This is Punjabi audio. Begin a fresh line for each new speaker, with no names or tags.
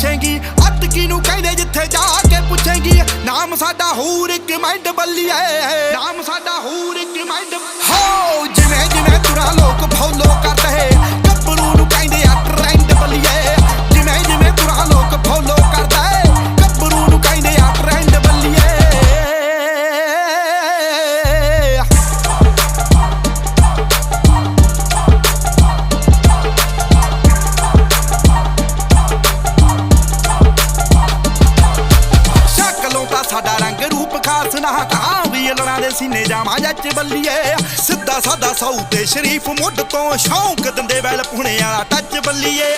ਪੁੱਛੇਂਗੀ ਅਟਕੀ ਨੂੰ ਕਹਿੰਦੇ ਜਿੱਥੇ ਜਾ ਕੇ ਪੁੱਛੇਂਗੀ ਨਾਮ ਸਾਡਾ ਹੂਰ ਇੱਕ ਮਾਈਂਡ ਬੱਲੀਏ ਨਾਮ ਸਾਡਾ ਹੂਰ ਇੱਕ ਮਾਈਂਡ ਹੋ ਜਿਵੇਂ ਜਿਵੇਂ ਤੁਰਾ ਲੋਕ ਫੋਲੋ ਕਰਦੇ ਗੱਭਰੂ ਨੂੰ ਕਹਿੰਦੇ ਆ ਟ੍ਰੈਂਡ ਬੱਲੀਏ ਜਿਵੇਂ ਜਿਵੇਂ ਤੁਰਾ ਲੋਕ ਫੋਲੋ ਕਰਦੇ ਗੱਭਰੂ ਨੂੰ ਕਹਿੰਦੇ ਆ ਟ੍ਰੈਂਡ ਬੱਲੀਏ ਸਾਡਾ ਰੰਗ ਰੂਪ ਖਾਸ ਨਾ ਕਾਂ ਵੀ ਲੜਾਂ ਦੇ ਸੀਨੇ ਜਾਵਾਂ ਜੱਜ ਬੱਲੀਏ ਸਿੱਧਾ ਸਾਦਾ ਸੌ ਤੇ ਸ਼ਰੀਫ ਮੁੱਢ ਤੋਂ ਸ਼ੌਂਕ ਦਿੰਦੇ ਵੈਲ ਪੁਣੇ ਵਾਲਾ ਟੱਚ ਬੱਲੀਏ